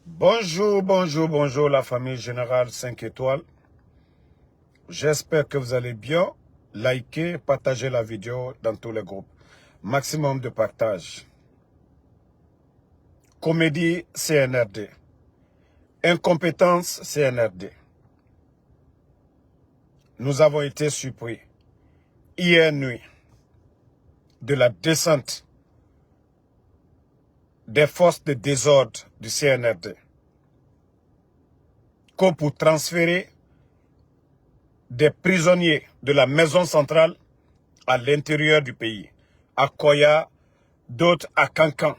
Bonjour, bonjour, bonjour la famille Générale 5 étoiles. J'espère que vous allez bien. Likez, partagez la vidéo dans tous les groupes. Maximum de partage. Comédie CNRD. Incompétence CNRD. Nous avons été surpris hier nuit de la descente des forces de désordre du CNRD comme pour transférer des prisonniers de la maison centrale à l'intérieur du pays, à Koya, d'autres à Kankan.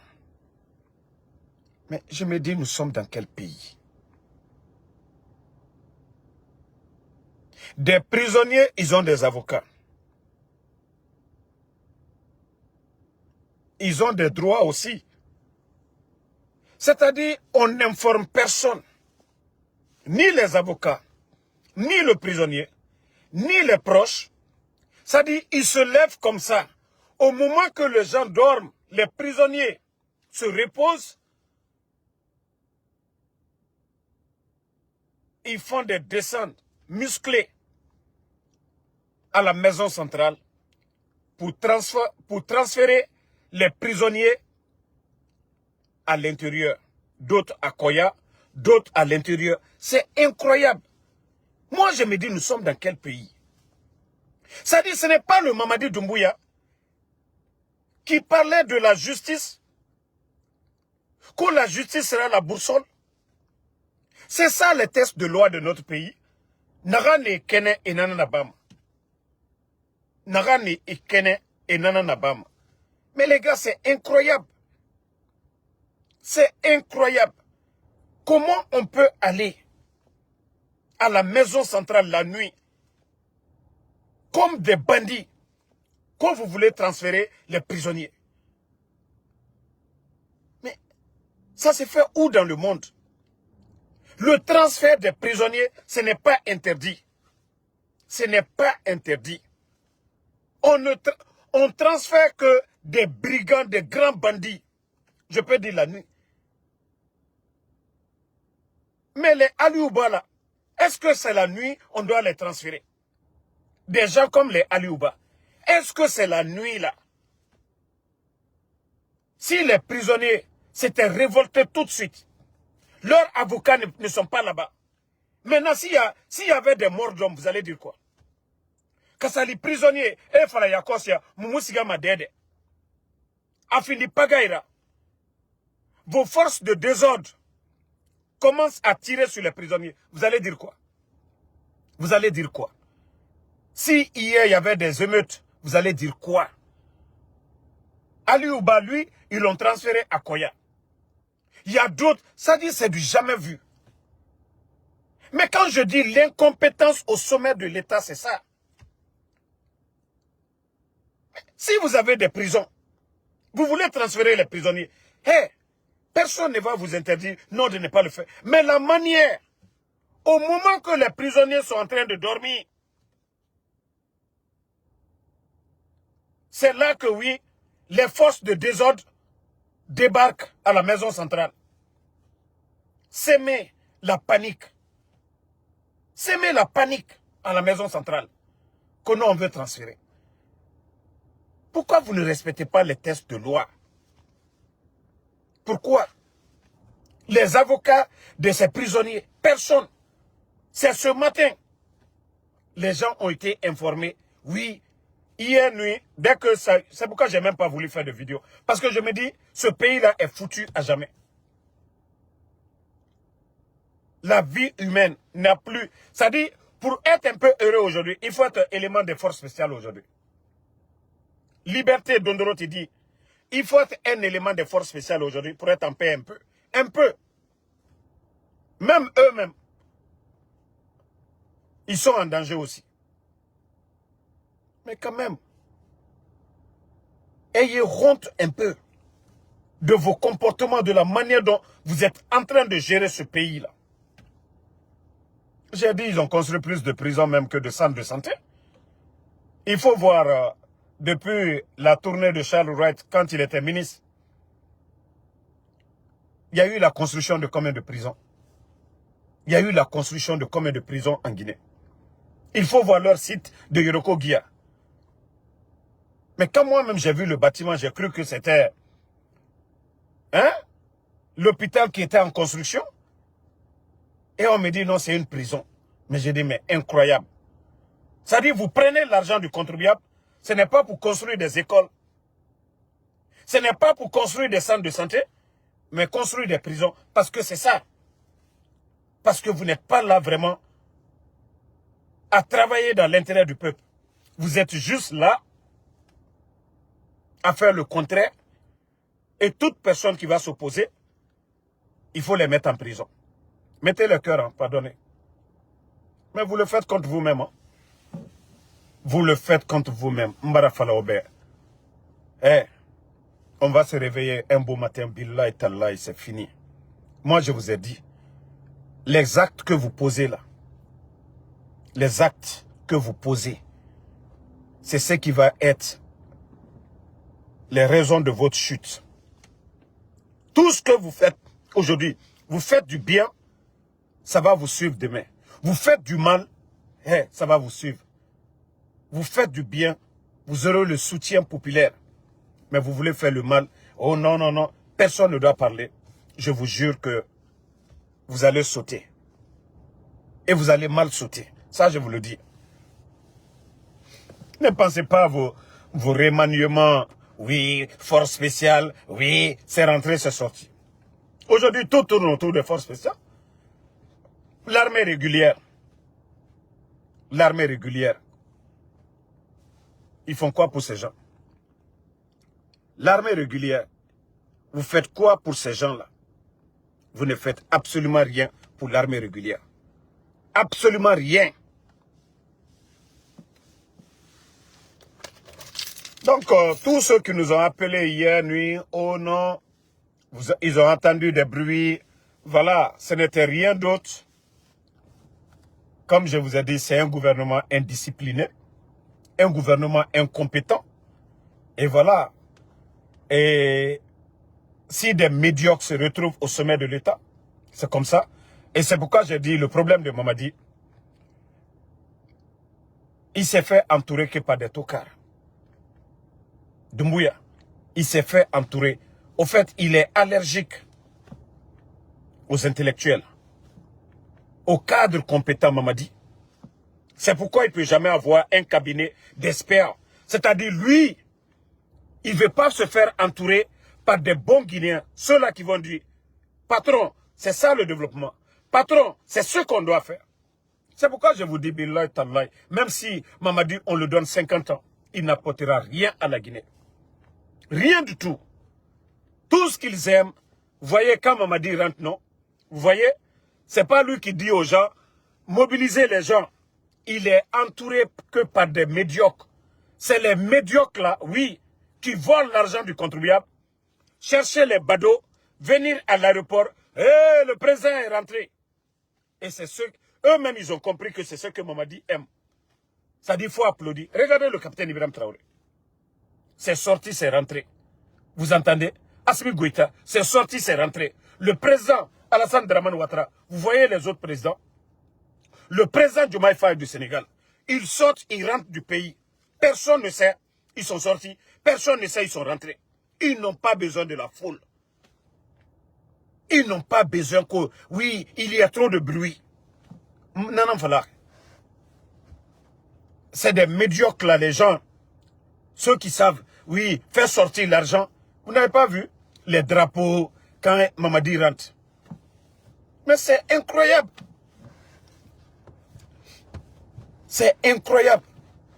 Mais je me dis, nous sommes dans quel pays? Des prisonniers, ils ont des avocats. Ils ont des droits aussi. C'est-à-dire, on n'informe personne, ni les avocats, ni le prisonnier, ni les proches. C'est-à-dire, ils se lèvent comme ça. Au moment que les gens dorment, les prisonniers se reposent, ils font des descentes musclées à la maison centrale pour transférer les prisonniers à l'intérieur. D'autres à Koya, d'autres à l'intérieur. C'est incroyable. Moi, je me dis, nous sommes dans quel pays? Ça dit, ce n'est pas le Mamadi Doumbouya qui parlait de la justice, que la justice sera la boussole. C'est ça les tests de loi de notre pays. Nagane kene et nananabam. Nagane et kene et nananabam. Mais les gars, c'est incroyable. C'est incroyable. Comment on peut aller à la maison centrale la nuit comme des bandits quand vous voulez transférer les prisonniers? Mais ça se fait où dans le monde? Le transfert des prisonniers, ce n'est pas interdit. Ce n'est pas interdit. On transfère que des brigands, des grands bandits. Je peux dire la nuit. Mais les Aliouba là, est-ce que c'est la nuit on doit les transférer? Des gens comme les Aliouba. Est-ce que c'est la nuit là? Si les prisonniers s'étaient révoltés tout de suite, leurs avocats ne sont pas là-bas. Maintenant, s'il y avait des morts d'hommes, vous allez dire quoi? Kasali prisonnier, e fala yakosia, mumusiga madede. Afindi Pagaira. Vos forces de désordre commencent à tirer sur les prisonniers. Vous allez dire quoi? Vous allez dire quoi? Si hier il y avait des émeutes, vous allez dire quoi? Aliouba, lui, ils l'ont transféré à Koya. Il y a d'autres, ça dit c'est du jamais vu. Mais quand je dis l'incompétence au sommet de l'État, c'est ça. Si vous avez des prisons, vous voulez transférer les prisonniers, hey, personne ne va vous interdire non de ne pas le faire. Mais la manière, au moment que les prisonniers sont en train de dormir, c'est là que oui, les forces de désordre débarquent à la maison centrale. S'aimer la panique. S'aimer la panique à la maison centrale que nous on veut transférer. Pourquoi vous ne respectez pas les tests de loi? Pourquoi? Les avocats de ces prisonniers, personne. C'est ce matin. Les gens ont été informés. Oui, hier nuit, dès que ça... C'est pourquoi je n'ai même pas voulu faire de vidéo. Parce que je me dis, ce pays-là est foutu à jamais. La vie humaine n'a plus... Ça dit, pour être un peu heureux aujourd'hui, il faut être un élément de force spéciale aujourd'hui. Liberté Dondoro te dit, il faut être un élément de force spéciale aujourd'hui pour être en paix un peu. Un peu. Même eux-mêmes, ils sont en danger aussi. Mais quand même, ayez honte un peu de vos comportements, de la manière dont vous êtes en train de gérer ce pays-là. J'ai dit, ils ont construit plus de prisons même que de centres de santé. Il faut voir, depuis la tournée de Charles Wright, quand il était ministre, il y a eu la construction de combien de prisons? Il y a eu la construction de combien de prisons en Guinée? Il faut voir leur site de Yoroko Guia. Mais quand moi-même j'ai vu le bâtiment, j'ai cru que c'était l'hôpital qui était en construction. Et on me dit non, c'est une prison. Mais j'ai dit, mais incroyable. C'est-à-dire, vous prenez l'argent du contribuable, ce n'est pas pour construire des écoles. Ce n'est pas pour construire des centres de santé, mais construire des prisons. Parce que c'est ça. Parce que vous n'êtes pas là vraiment à travailler dans l'intérêt du peuple. Vous êtes juste là à faire le contraire. Et toute personne qui va s'opposer, il faut les mettre en prison. Mettez le cœur, pardonnez. Mais vous le faites contre vous-même. Vous le faites contre vous-même. Mbara Falaober. On va se réveiller un beau matin, billah et tallah, et c'est fini. Moi, je vous ai dit, les actes que vous posez là, les actes que vous posez, c'est ce qui va être les raisons de votre chute. Tout ce que vous faites aujourd'hui, vous faites du bien, ça va vous suivre demain. Vous faites du mal, ça va vous suivre. Vous faites du bien, vous aurez le soutien populaire. Mais vous voulez faire le mal. Oh non, non, non. Personne ne doit parler. Je vous jure que vous allez sauter. Et vous allez mal sauter. Ça, je vous le dis. Ne pensez pas à vos remaniements. Oui, force spéciale. Oui, c'est rentré, c'est sorti. Aujourd'hui, tout tourne autour des forces spéciales. L'armée régulière. L'armée régulière. Ils font quoi pour ces gens? L'armée régulière, vous faites quoi pour ces gens-là? Vous ne faites absolument rien pour l'armée régulière. Absolument rien. Donc, tous ceux qui nous ont appelés hier nuit, oh non, ils ont entendu des bruits. Voilà, ce n'était rien d'autre. Comme je vous ai dit, c'est un gouvernement indiscipliné, un gouvernement incompétent. Et voilà. Et si des médiocres se retrouvent au sommet de l'État, c'est comme ça. Et c'est pourquoi j'ai dit le problème de Mamadi, il s'est fait entourer que par des tocards. Doumbouya, il s'est fait entourer. Au fait, il est allergique aux intellectuels, aux cadres compétents, Mamadi. C'est pourquoi il ne peut jamais avoir un cabinet d'experts. C'est-à-dire, lui, il ne veut pas se faire entourer par des bons Guinéens. Ceux-là qui vont dire, patron, c'est ça le développement. Patron, c'est ce qu'on doit faire. C'est pourquoi je vous dis, Billah Tallahi, même si Mamadi, on le donne 50 ans, il n'apportera rien à la Guinée. Rien du tout. Tout ce qu'ils aiment, vous voyez, quand Mamadi rentre, non? Vous voyez, c'est pas lui qui dit aux gens, mobilisez les gens. Il est entouré que par des médiocres. C'est les médiocres là, oui, qui volent l'argent du contribuable, chercher les badauds, venir à l'aéroport, le président est rentré. Et c'est ceux, eux-mêmes, ils ont compris que c'est ce que Mamadi aime. Ça dit, il faut applaudir. Regardez le capitaine Ibrahim Traoré. C'est sorti, c'est rentré. Vous entendez? Assimi Goïta, c'est sorti, c'est rentré. Le président Alassane Dramane Ouattara, vous voyez les autres présidents? Le président Diomaye Faye du Sénégal, ils sortent, ils rentrent du pays. Personne ne sait, ils sont sortis. Personne ne sait, ils sont rentrés. Ils n'ont pas besoin de la foule. Ils n'ont pas besoin que, oui, il y a trop de bruit. Non, non, voilà. C'est des médiocres là, les gens. Ceux qui savent, oui, faire sortir l'argent. Vous n'avez pas vu les drapeaux quand Mamadi rentre. Mais c'est incroyable. C'est incroyable.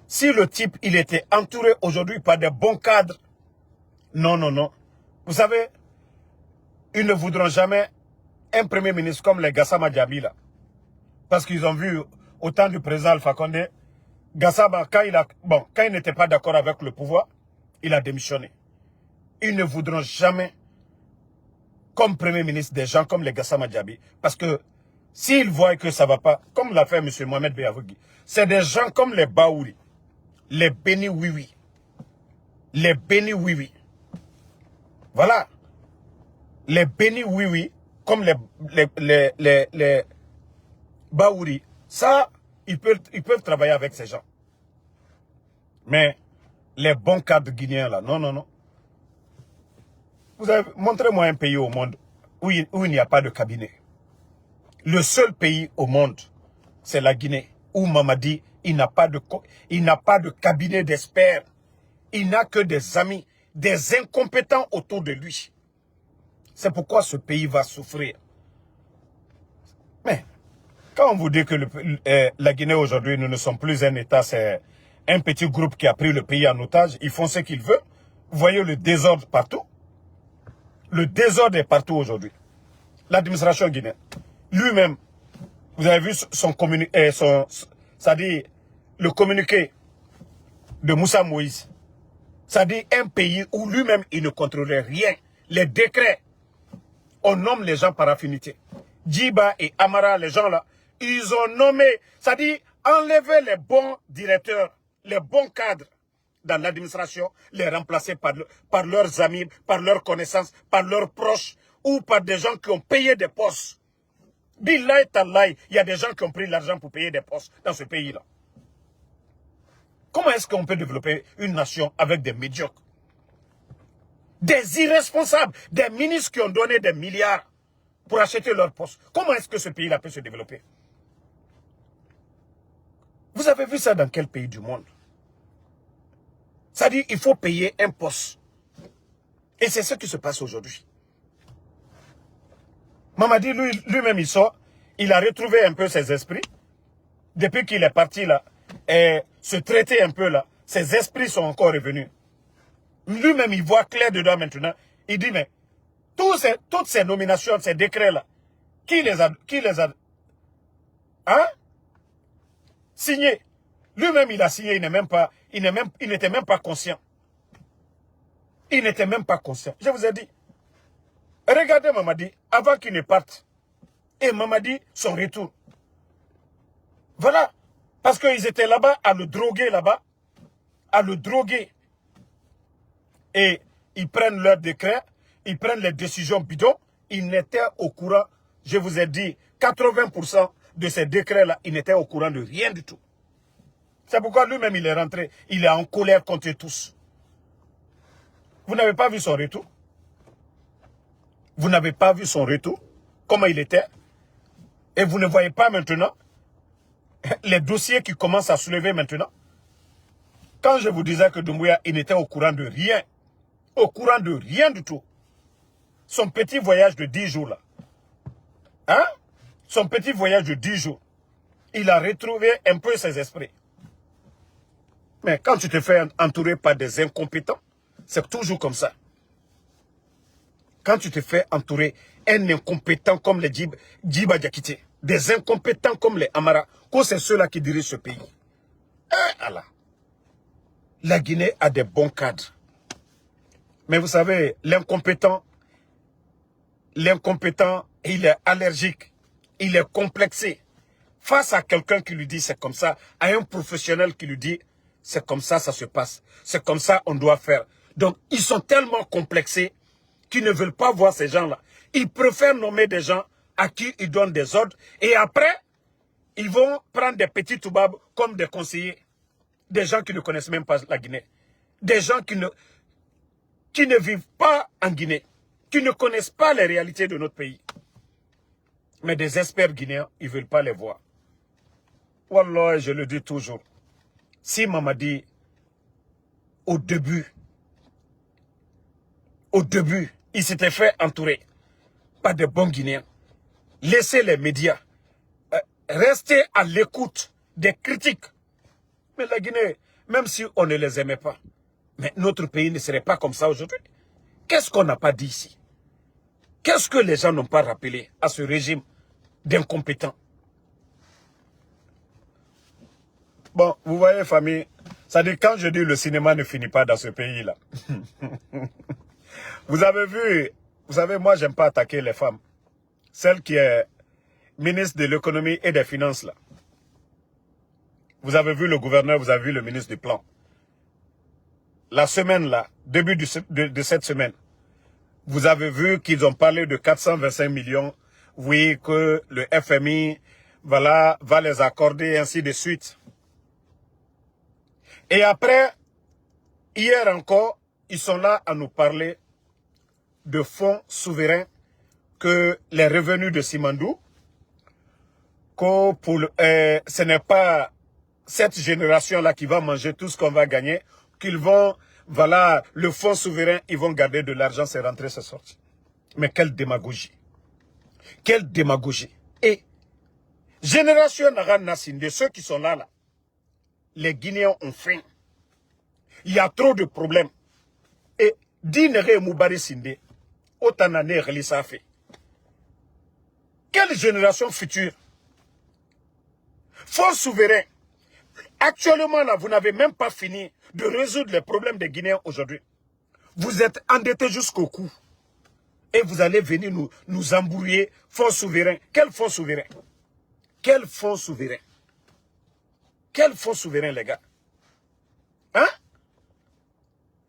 Si le type, il était entouré aujourd'hui par des bons cadres. Non, non, non. Vous savez, ils ne voudront jamais un premier ministre comme les Gassama Diaby là. Parce qu'ils ont vu, au temps du président Alpha Condé, Gassama, quand il n'était pas d'accord avec le pouvoir, il a démissionné. Ils ne voudront jamais comme premier ministre des gens comme les Gassama Diaby. Parce que s'ils voient que ça ne va pas, comme l'a fait M. Mohamed Beyavougui, c'est des gens comme les Baouri, les Béni Oui-Oui. Les Béni Oui-Oui. Voilà. les bénis oui, comme les Baouri, ça, ils peuvent travailler avec ces gens. Mais les bons cadres guinéens là, non. Montrez-moi un pays au monde où il n'y a pas de cabinet. Le seul pays au monde, c'est la Guinée, où Mamadi, il n'a pas de cabinet d'experts. Il n'a que des amis, des incompétents autour de lui. C'est pourquoi ce pays va souffrir. Mais, quand on vous dit que la Guinée aujourd'hui, nous ne sommes plus un État, c'est un petit groupe qui a pris le pays en otage, ils font ce qu'ils veulent. Vous voyez le désordre partout. Le désordre est partout aujourd'hui. L'administration guinéenne, lui-même, vous avez vu son communiqué, c'est-à-dire le communiqué de Moussa Moïse. C'est-à-dire un pays où lui-même, il ne contrôlait rien. Les décrets, on nomme les gens par affinité. Djiba et Amara, les gens là, ils ont nommé, c'est-à-dire enlever les bons directeurs, les bons cadres dans l'administration, les remplacer par leurs amis, par leurs connaissances, par leurs proches ou par des gens qui ont payé des postes. Billahi tallahi, il y a des gens qui ont pris l'argent pour payer des postes dans ce pays-là. Comment est-ce qu'on peut développer une nation avec des médiocres? Des irresponsables, des ministres qui ont donné des milliards pour acheter leurs postes. Comment est-ce que ce pays-là peut se développer? Vous avez vu ça dans quel pays du monde? C'est-à-dire qu'il faut payer un poste. Et c'est ce qui se passe aujourd'hui. Mamadi, lui-même, il sort. Il a retrouvé un peu ses esprits. Depuis qu'il est parti là, et se traiter un peu là, ses esprits sont encore revenus. Lui-même, il voit clair dedans maintenant. Il dit, mais toutes ces nominations, ces décrets-là, qui les a hein, signés? Lui-même, il a signé, il n'était même pas conscient. Il n'était même pas conscient. Je vous ai dit, regardez Mamadi, avant qu'il ne parte. Et Mamadi, son retour. Voilà. Parce qu'ils étaient là-bas, à le droguer là-bas. À le droguer. Et ils prennent leurs décrets, ils prennent les décisions bidons. Ils n'étaient au courant, je vous ai dit, 80% de ces décrets-là, ils n'étaient au courant de rien du tout. C'est pourquoi lui-même, il est rentré. Il est en colère contre tous. Vous n'avez pas vu son retour? Vous n'avez pas vu son retour? Comment il était? Et vous ne voyez pas maintenant les dossiers qui commencent à soulever maintenant? Quand je vous disais que Doumbouya, il n'était au courant de rien. Au courant de rien du tout. Son petit voyage de 10 jours là. Hein? Son petit voyage de 10 jours. Il a retrouvé un peu ses esprits. Mais quand tu te fais entourer par des incompétents, c'est toujours comme ça. Quand tu te fais entourer un incompétent comme les Djiba Diakité, des incompétents comme les Amara, que c'est ceux-là qui dirigent ce pays. Allah. La Guinée a des bons cadres. Mais vous savez, l'incompétent, il est allergique, il est complexé. Face à quelqu'un qui lui dit c'est comme ça, à un professionnel qui lui dit c'est comme ça se passe, c'est comme ça on doit faire. Donc ils sont tellement complexés qu'ils ne veulent pas voir ces gens-là. Ils préfèrent nommer des gens à qui ils donnent des ordres et après, ils vont prendre des petits toubabs comme des conseillers. Des gens qui ne connaissent même pas la Guinée. Des gens qui ne vivent pas en Guinée, qui ne connaissent pas les réalités de notre pays. Mais des experts guinéens, ils ne veulent pas les voir. Wallah, je le dis toujours. Si Mamadi, au début, il s'était fait entourer par des bons Guinéens, laissez les médias, rester à l'écoute des critiques. Mais la Guinée, même si on ne les aimait pas, mais notre pays ne serait pas comme ça aujourd'hui. Qu'est-ce qu'on n'a pas dit ici? Qu'est-ce que les gens n'ont pas rappelé à ce régime d'incompétents? Bon, vous voyez, famille, ça dit quand je dis le cinéma ne finit pas dans ce pays-là. Vous avez vu, vous savez, moi, j'aime pas attaquer les femmes. Celle qui est ministre de l'économie et des finances, là. Vous avez vu le gouverneur, vous avez vu le ministre du plan. La semaine, là, début de cette semaine, Vous avez vu qu'ils ont parlé de 425 millions. Oui, que le FMI voilà, va les accorder, et ainsi de suite. Et après, hier encore, ils sont là à nous parler de fonds souverains que les revenus de Simandou, que ce n'est pas cette génération-là qui va manger tout ce qu'on va gagner, qu'ils vont, voilà, le fonds souverain, ils vont garder de l'argent, c'est rentré, c'est sorti. Mais quelle démagogie. Quelle démagogie. Et, génération Naran Nassinde, ceux qui sont là, les Guinéens ont faim. Il y a trop de problèmes. Et, Dinere Moubari Sinde, autant d'années, ça fait. Quelle génération future? Fonds souverain. Actuellement, là, vous n'avez même pas fini de résoudre les problèmes des Guinéens aujourd'hui. Vous êtes endettés jusqu'au cou. Et vous allez venir nous embrouiller. Fonds souverain. Quel fonds souverain? Quel fonds souverain? Quel fonds souverain, les gars? Hein?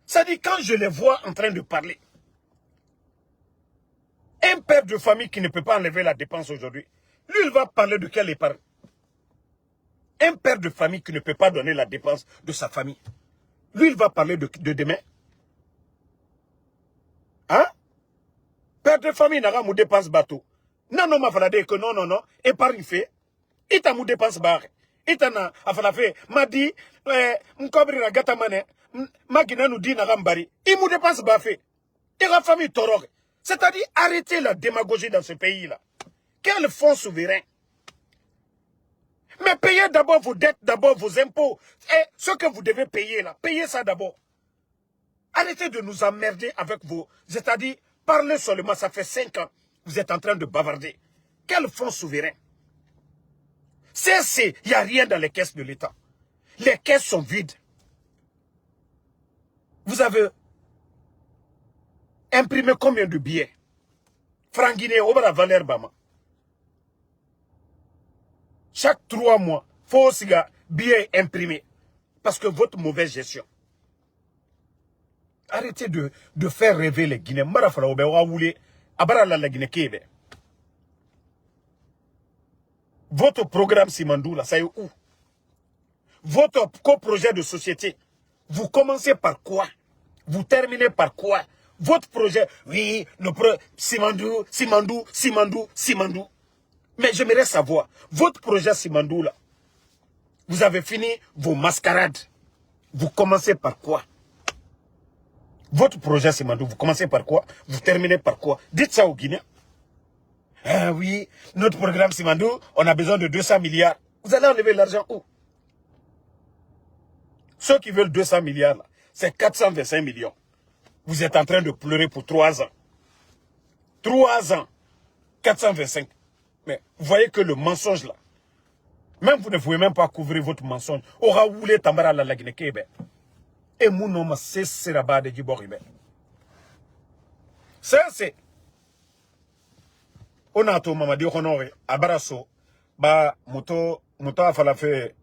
Ça dit, quand je les vois en train de parler, un père de famille qui ne peut pas enlever la dépense aujourd'hui, lui, il va parler de quelle épargne? Un père de famille qui ne peut pas donner la dépense de sa famille, lui, il va parler de demain. Hein? Père de famille n'a pas mou dépense bateau. Non, non, ma falade que non, non, non, épargne fait. Il t'a mou dépense barre. Il t'a na, a falafé, m'a dit, m'kobri na gata mané, ma guina nous dit na rambari. Il mou dépense barre fait. Et la famille torore. C'est-à-dire, arrêtez la démagogie dans ce pays-là. Quel fonds souverain? Mais payez d'abord vos dettes, d'abord vos impôts. Et ce que vous devez payer là, payez ça d'abord. Arrêtez de nous emmerder avec vos... C'est-à-dire, parlez seulement, ça fait 5 ans. Vous êtes en train de bavarder. Quel fonds souverain? Il n'y a rien dans les caisses de l'État. Les caisses sont vides. Vous avez imprimé combien de billets? Franc Guinée, au bas Valère Bama. Chaque 3 mois, il faut aussi billets imprimés. Parce que votre mauvaise gestion. Arrêtez de faire rêver les Guinéens. Votre programme Simandou, là, ça est où? Votre coprojet de société, vous commencez par quoi? Vous terminez par quoi? Votre projet, oui, Simandou, Simandou, Simandou, Simandou. Mais j'aimerais savoir, votre projet Simandou, là, vous avez fini vos mascarades. Vous commencez par quoi? Votre projet Simandou, vous commencez par quoi? Vous terminez par quoi? Dites ça aux Guinéens. Ah oui, notre programme Simandou, on a besoin de 200 milliards. Vous allez enlever l'argent où? Ceux qui veulent 200 milliards, c'est 425 millions. Vous êtes en train de pleurer pour 3 ans. 3 ans. 425. Mais vous voyez que le mensonge là, même vous ne pouvez même pas couvrir votre mensonge. Aura voulu tambara la laginekebe. Et mon nom c'est rabat de Djiboribe. C'est. On a tout mamadi honoré. Abaraso. Ba muto a falafé.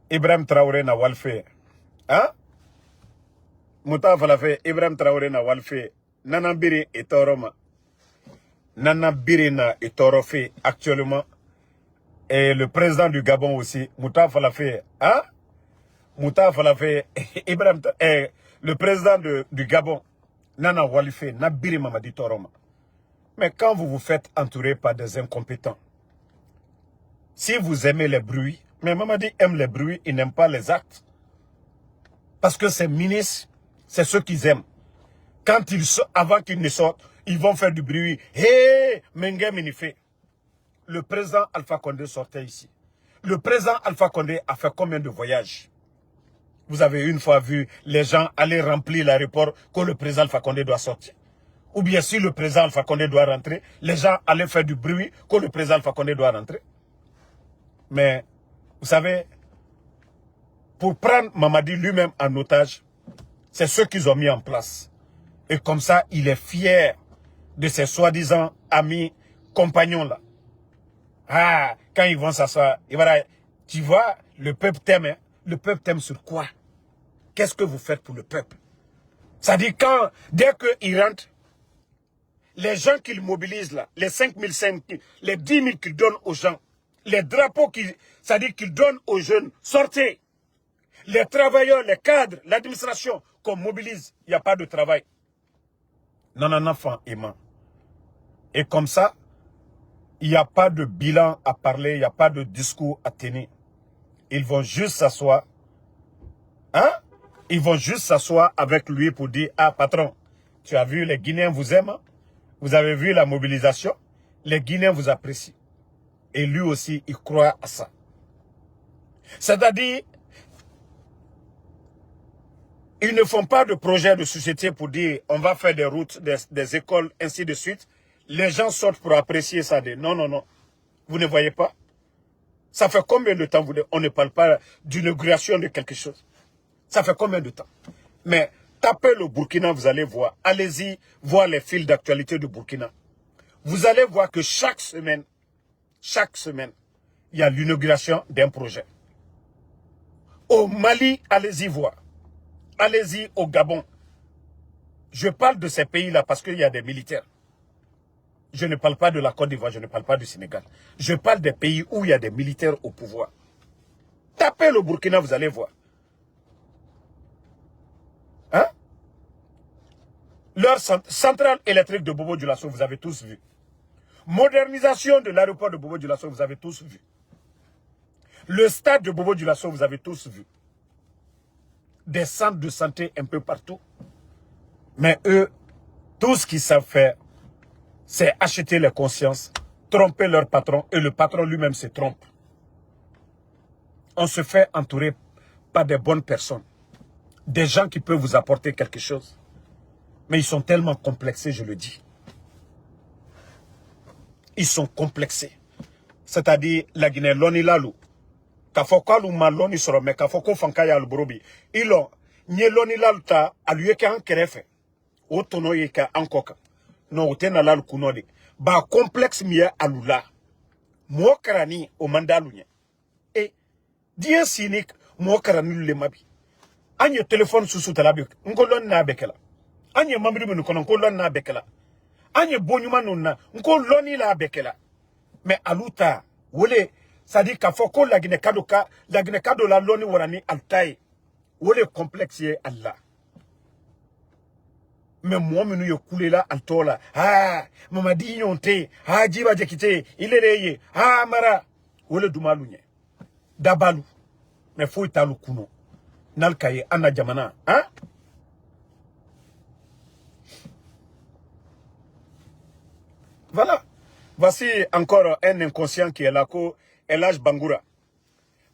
Ibrahim Traoré na walfe. Hein? Muta falafé Ibrahim Traoré na walfe. Nanambiri et Toroma. Nanambiri na et Torofe actuellement. Et le président du Gabon aussi. Muta falafé. Hein? Muta falafé Ibrahim le président du Gabon. Nana walfe. Nabiri mamadi Toroma. Mais quand vous vous faites entourer par des incompétents, si vous aimez les bruits, mais Mamadi aime les bruits, il n'aime pas les actes. Parce que ces ministres, c'est ceux qu'ils aiment. Quand avant qu'ils ne sortent, ils vont faire du bruit. Hé, Mengue Minifé. Le président Alpha Condé sortait ici. Le président Alpha Condé a fait combien de voyages? Vous avez une fois vu les gens aller remplir l'aéroport que le président Alpha Condé doit sortir. Ou bien si le président Alpha Condé doit rentrer, les gens allaient faire du bruit que le président Alpha Condé doit rentrer. Mais, vous savez, pour prendre Mamadi lui-même en otage, c'est ce qu'ils ont mis en place. Et comme ça, il est fier de ses soi-disant amis, compagnons là. Ah, quand ils vont s'asseoir, tu vois, le peuple t'aime. Hein? Le peuple t'aime sur quoi? Qu'est-ce que vous faites pour le peuple? Ça dit dès qu'ils rentrent, les gens qu'ils mobilisent là, les 5 500, les 10 000 qu'ils donnent aux gens, les drapeaux ça dit qu'ils donnent aux jeunes, sortez. Les travailleurs, les cadres, l'administration qu'on mobilise, il n'y a pas de travail. Non, non, enfant, aimant. Et comme ça, il n'y a pas de bilan à parler, il n'y a pas de discours à tenir. Ils vont juste s'asseoir. Hein? Ils vont juste s'asseoir avec lui pour dire, ah patron, tu as vu, les Guinéens vous aiment, vous avez vu la mobilisation, les Guinéens vous apprécient. Et lui aussi, il croit à ça. C'est-à-dire, ils ne font pas de projet de société pour dire, on va faire des routes, des écoles, ainsi de suite. Les gens sortent pour apprécier ça. Non, non, non. Vous ne voyez pas? Ça fait combien de temps on ne parle pas d'inauguration de quelque chose? Ça fait combien de temps? Mais tapez le Burkina, vous allez voir. Allez-y voir les fils d'actualité du Burkina. Vous allez voir que chaque semaine, il y a l'inauguration d'un projet. Au Mali, allez-y voir. Allez-y au Gabon. Je parle de ces pays-là parce qu'il y a des militaires. Je ne parle pas de la Côte d'Ivoire, je ne parle pas du Sénégal. Je parle des pays où il y a des militaires au pouvoir. Tapez le Burkina, vous allez voir. Hein? Leur centrale électrique de Bobo Dioulasso, vous avez tous vu. Modernisation de l'aéroport de Bobo Dioulasso, vous avez tous vu. Le stade de Bobo Dioulasso, vous avez tous vu. Des centres de santé un peu partout. Mais eux, tout ce qu'ils savent faire, c'est acheter les consciences, tromper leur patron, et le patron lui-même se trompe. On se fait entourer par des bonnes personnes. Des gens qui peuvent vous apporter quelque chose. Mais ils sont tellement complexés, je le dis. Ils sont complexés. C'est-à-dire, la Guinée, l'oni lalou. Kafoko ma l'oni soro, mais kafoko fankaya albrobi. Ilo, nye l'oni lalou ta, aluyeke an kerefe. Otono yeka ankoka. Non, otena lalou kunode. Ba complexe miye alula. Mo karani o mandalounya. Et, dien sinik, mo karani le mabi. Anye téléphone sous talabi. Nkolon na bekela. Anye mamri menu konon kolon na bekela. Anye bonyuma nonna. Nkoloni la bekela. Mais aluta, wole, ça dit qu'à foko la Guinée kadoka, la Guinée kado la loni warani altaï. Wole complexe ye Allah. Mais moi, menu yo koulé là, altola. Ah, mamadi yonte. Ah, jiba jekite. Il est ah, mara. Wole dumalounye. Dabalou. Mais faut italu kuno. Nalkaye, anna jamana. Hein? Voilà. Voici encore un inconscient qui est là, Elage Bangoura.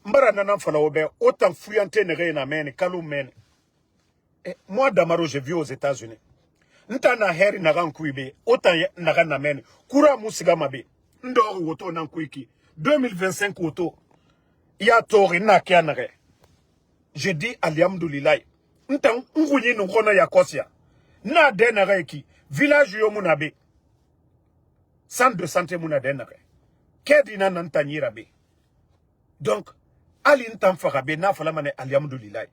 Mbara nanan falaobe, autant fuyante ne na meni, kalou meni. Moi, Damaro, j'ai vu aux États-Unis. Nta na heri nagan kuibe, autant nagan na meni. Kura musiga mabe. Ndor woto nan kuiki. 2025 woto. Ya tori na kia nare. Je dis alhamdoulilah. Nta ngunyi nkona ya kosia. Na denare ki. Village yo munabe. Centre de santé mouna denare. Kedina nantanyira be. Donc, ali ntan farabe na falamane alhamdoulilah.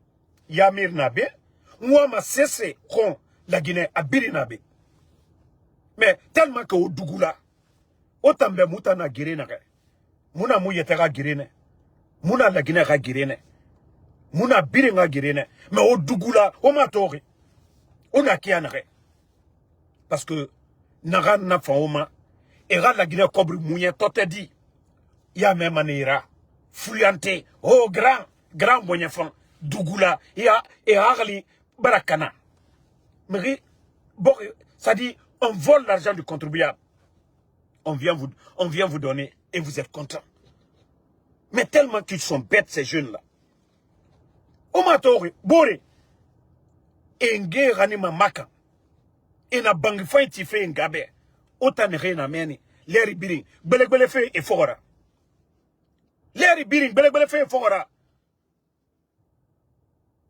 Yamir nabe. Moi ma cessé kon la Guinée abiri nabe. Mais tellement que au Dougoula, autant be moutana girene. Mouna mouyetera girene. Mouna la Guinée ra girene. Mouna biringa girene. Mais au Dougoula, au matori. On a qui anare. Parce que naran na faoma. Era la Guinée cobri mouyen tote dit. Ya même anera. Fuyante. Oh grand bonifant. Dougoula. Ya et Harli Barakana. Mais bon, ça dit, on vole l'argent du contribuable. On vient vous donner et vous êtes content. Mais tellement qu'ils sont bêtes ces jeunes-là. Omatori, Bore. Enge ranima maka. Ena bangifan tife ngabe. Autant ne rien ameni. Leri biring. Bele fe e fora. Leri biring. Bele fe e fora.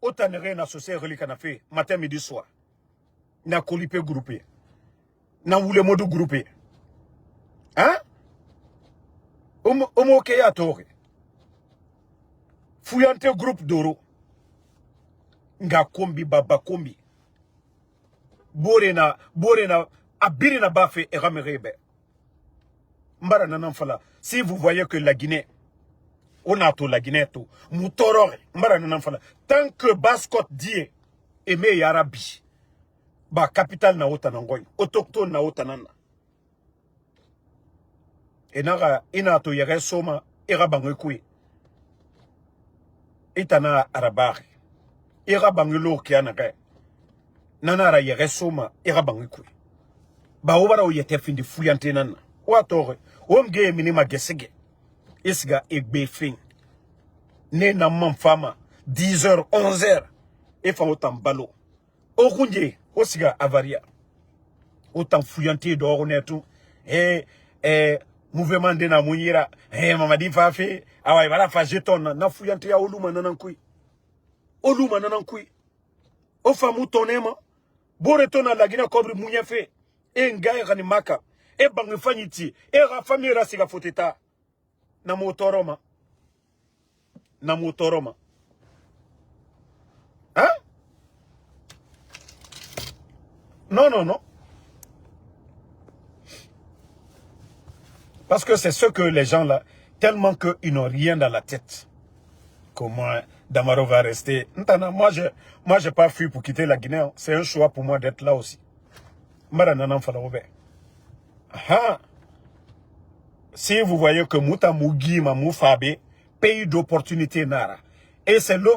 Autant ne rien associé relique na fait. Matin, midi, soir. Na kolipe groupé. Na wule modu groupé. Hein? Omo keya tore. Fuyante groupe d'oro. Nga kombi baba kombi. borena abirina bafe et ramerebe. Mbara nanan fala. Si vous voyez que la Guinée, on a tout la Guinée tout, moutorore, mbara nanan fala. Tant que Basse-Côte dit aimé Yarabi, ba capitale na otanangoy, autochtone na otanana. Et naga inato yere soma ira bangekui. Itana arabari. Ira bangelo kianage. Nanara yere soma ira bangekui. Ba obara o yete fin de fuyante nana. Watore. Omge minima gesege. Isga egbe fin. Ne na fama 10h, 11h. E fa otan balo. Okunje, osiga avaria. Otan fuyante do onetu. Mouvement de na mouira. Mamadi fafe. Awa ibara fa jeton na fuyante ya oluma nanankui. Oluma nanankui. Ofa moutonema. Boretona la Guinée kobri mounyefe. Ngaye gani maka. Bangi fanyiti. Ra famille rasiga foteta. Na motoroma. Na motoroma. Hein? Non, non, non. Parce que c'est ce que les gens là, tellement qu'ils n'ont rien dans la tête. Comment Damaro va rester. Moi, j'ai pas fui pour quitter la Guinée. C'est un choix pour moi d'être là aussi. Si vous voyez que Mouta Mougi, Mamou Fabé, pays d'opportunité Nara. Et c'est là,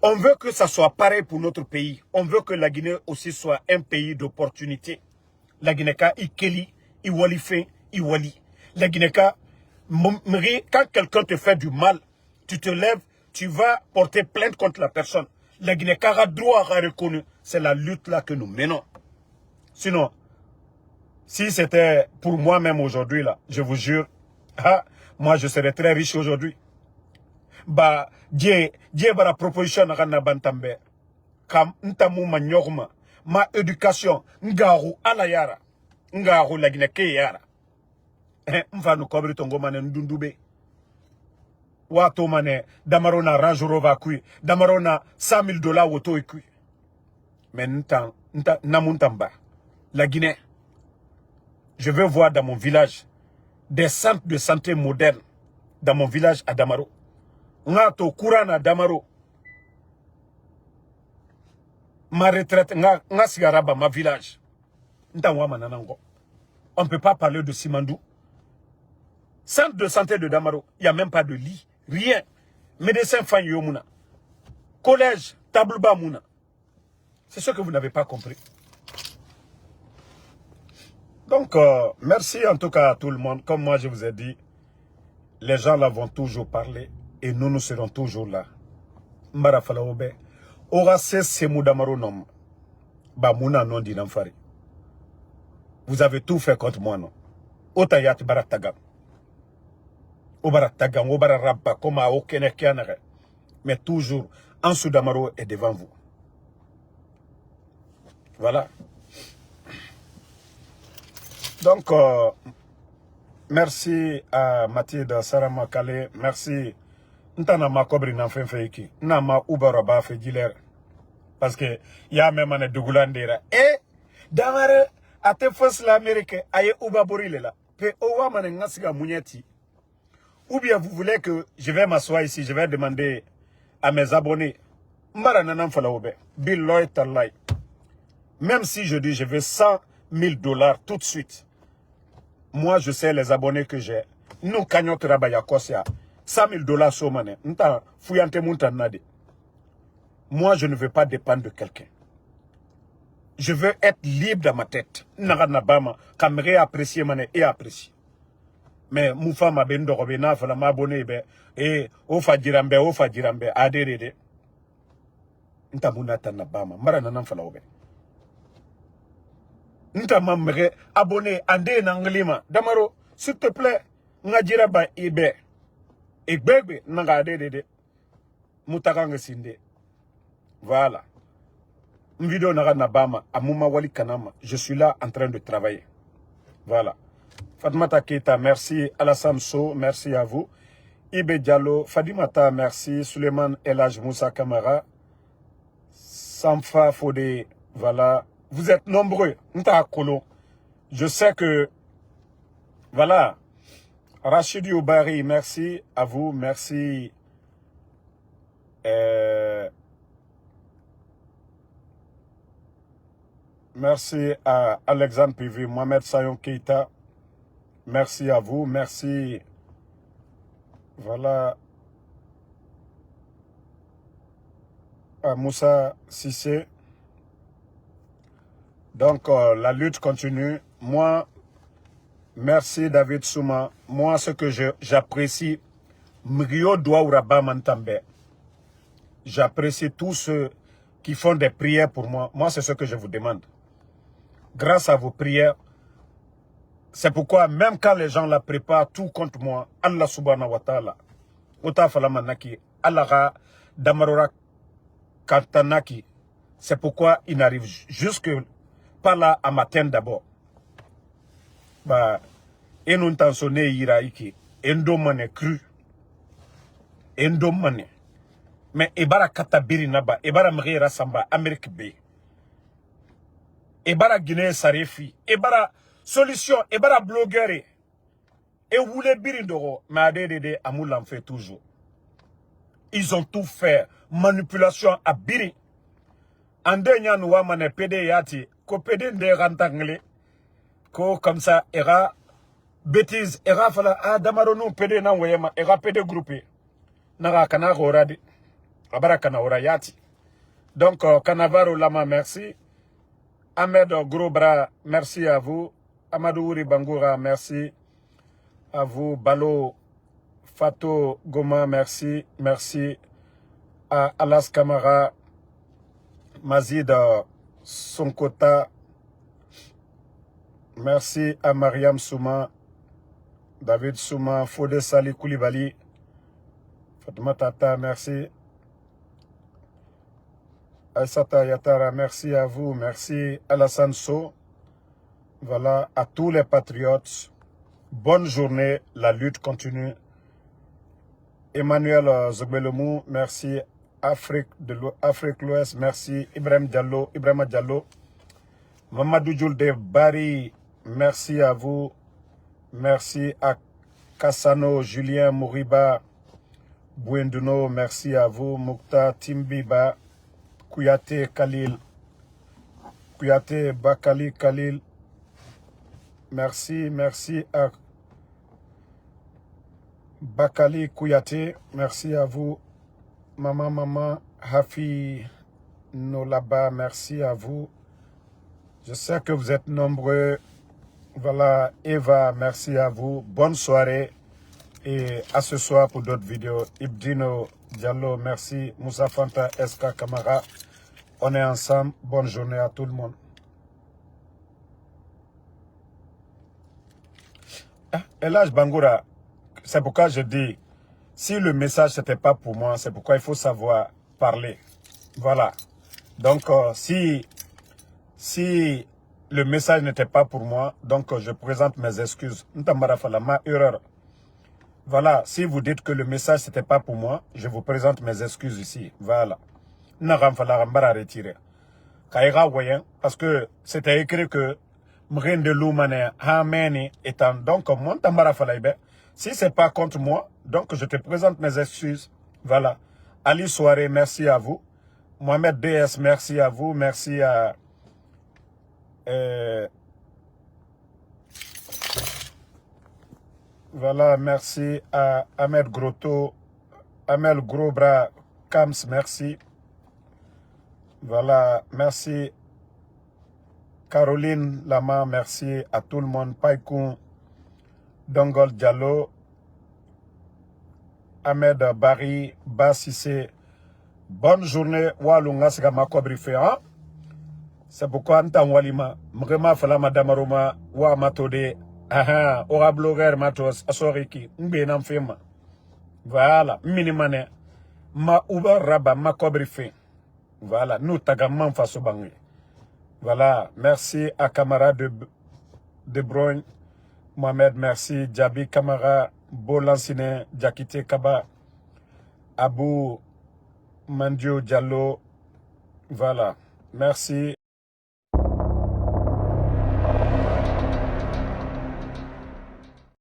on veut que ça soit pareil pour notre pays. On veut que la Guinée aussi soit un pays d'opportunité. La Guinée, Ikeli, Iwali Fin, Iwali. La Guinée, quand quelqu'un te fait du mal, tu te lèves, tu vas porter plainte contre la personne. La Guinée, a droit à reconnaître. C'est la lutte là que nous menons. Sinon, si c'était pour moi-même aujourd'hui, là, je vous jure, moi je serais très riche aujourd'hui. Bah, Dieu la proposition na bantambe. Kam ntamu manyorma, ma éducation, ngaru alayara, ngaru la Guinée ke yara. Mfa nous cobre tongo mane ndundube. Wato mane, damaro na Range Rover kui, damaro na $100,000 woto ekui. Mais namuntamba, la Guinée. Je veux voir dans mon village des centres de santé modernes dans mon village à Damaro. Ngato Kourana à Damaro. Ma retraite, nga sigaraba, ma village. On ne peut pas parler de Simandou. Centre de santé de Damaro, il n'y a même pas de lit. Rien. Médecin Fanyo Mouna. Collège, Tablouba Mouna. C'est ce que vous n'avez pas compris. Donc, merci en tout cas à tout le monde. Comme moi, je vous ai dit, les gens là vont toujours parler et nous serons toujours là. Mbara Falaobe, Ora se Moudamaro nom. Ba Mouna non di Namfari. Vous avez tout fait contre moi, non? Otayat Baratagam. Obaratagam, Obararabba, comme à aucun kianare. Mais toujours, Ansou Damaro est devant vous. Voilà. Donc, merci à Mathilde Sarama Kale, merci. Ntana ma kobri na fenfeiki, na ma ubaraba fe giler. Parce que ya même ane dougulandera. Damare, ate fos l'Amérique, aye ubabori là. Pe owa mane ngasiga munyeti. Ou bien vous voulez que je vais m'asseoir ici, je vais demander à mes abonnés. Mbara nanam fala obe. Bill Lloyd Talai. Même si je dis je veux $100,000 tout de suite. Moi, je sais les abonnés que j'ai. Nous, Kanyo Trabaya Kosia, $100,000 sur mané. Moi, je ne veux pas dépendre de quelqu'un. Je veux être libre dans ma tête. Naranabama, Kamere apprécier mané et apprécier. Mais Moufa ma bendo robena, fala ma abonné, et Ofa Dirambe, adéré. Ntamuna Tanabama, Marananam Falaobe. Nta mamre abonné ande nanglima Damaro s'il te plaît ngadira ba ibe egbegbe nanga de mutakanga sinde. Voilà, une vidéo na bama amuma wali kanama, je suis là en train de travailler. Voilà. Fatmata Keita, merci. Alassane So, merci à vous. Ibe Diallo, Fadimata, merci. Suleiman Elhaj Moussa Kamara, Samfa Fodé, voilà. vous êtes nombreux. Je sais que, voilà, Rachid Youbari, merci à vous, merci. Merci à Alexandre Pivi, Mohamed Sayon Keita, merci à vous, merci. Voilà. À Moussa Sissé. Donc, la lutte continue. Moi, merci David Souma. Moi, ce que j'apprécie, Mrio Douaouraba Mantambe. J'apprécie tous ceux qui font des prières pour moi. Moi, c'est ce que je vous demande. Grâce à vos prières, c'est pourquoi même quand les gens la préparent tout contre moi, Allah subhanahu wa ta'ala, Manaki, Allah Damarora Kantanaki, c'est pourquoi il n'arrive jusque pas là à matin d'abord. Bah, et nous t'en iraiki, endomane cru, endomane. Mais ebara katabiri naba, ebara mrira samba, Amérique B. Ebara Guinée Sarefi, ebara solution, ebara blogueur. Et voulez birindoro, mais adede amoul en fait toujours. Ils ont tout fait. Manipulation à biri. Ande nyanouwa mane pede yati. Ko pede nde rantangle. Ko comme ça, era bêtise. Era fala, damaronu pede na weyema. Era pede groupé. Nara kana goradi. Abara kana ora yati. Donc, Kanavaro Lama, merci. Ahmed Gros Bras, merci à vous. Amadou Ouri Bangoura, merci à vous. Balo Fato Goma, merci. Merci à Alas Kamara, Mazid Sonkota. Merci à Mariam Souma, David Souma, Fodé Sali Koulibaly, Fatma Tata, merci. Aïsata Yatara, merci à vous. Merci Alassane So. Voilà, à tous les patriotes. Bonne journée, la lutte continue. Emmanuel Zogbelomou, merci. Afrique de l'Ouest, merci. Ibrahima Diallo. Mamadou Djoulde Bari, merci à vous. Merci à Kassano, Julien Mouriba, Bouenduno, merci à vous. Moukta Timbiba, Kouyaté Khalil, Kouyaté Bakali Khalil, merci à Bakali Kouyaté, merci à vous. Maman, Hafi Nolaba, merci à vous. Je sais que vous êtes nombreux. Voilà, Eva, merci à vous. Bonne soirée et à ce soir pour d'autres vidéos. Ibdino Diallo, merci. Moussa Fanta, SK Kamara. On est ensemble. Bonne journée à tout le monde. Elhaj Bangoura, c'est pourquoi je dis, si le message n'était pas pour moi, c'est pourquoi il faut savoir parler. Voilà. Donc, si le message n'était pas pour moi, donc je présente mes excuses. Ma erreur. Voilà, si vous dites que le message n'était pas pour moi, je vous présente mes excuses ici. Voilà. Retirer. Parce que c'était écrit que Mrinde Loumane Hameni étant donc mon tambara falaïbe. Si c'est pas contre moi, donc je te présente mes excuses. Voilà. Ali Soirée, merci à vous. Mohamed DS, merci à vous. Merci à voilà, merci à Ahmed Grotto, Amel Grosbras, Kams, merci. Voilà, merci. Caroline Lama, merci à tout le monde. Paikoun, Dongol Diallo, Ahmed Bari, Bassissé. Bonne journée, Walunga Sigama Kobrife. C'est pourquoi Ntan Walima, Mrema Falama Damaroma, Wa Matode, Ora Blogueur Matos, Asoriki, Mbenam Fema. Voilà, Minimane, Ma Uba Raba, Ma Kobrife. Voilà, nous tagamman faso bangé. Voilà, merci à Camara de Bruyne, Mohamed, merci, Djabi Camara, Bolansine, Djakite Kaba, Abou Mandio Diallo, voilà, merci.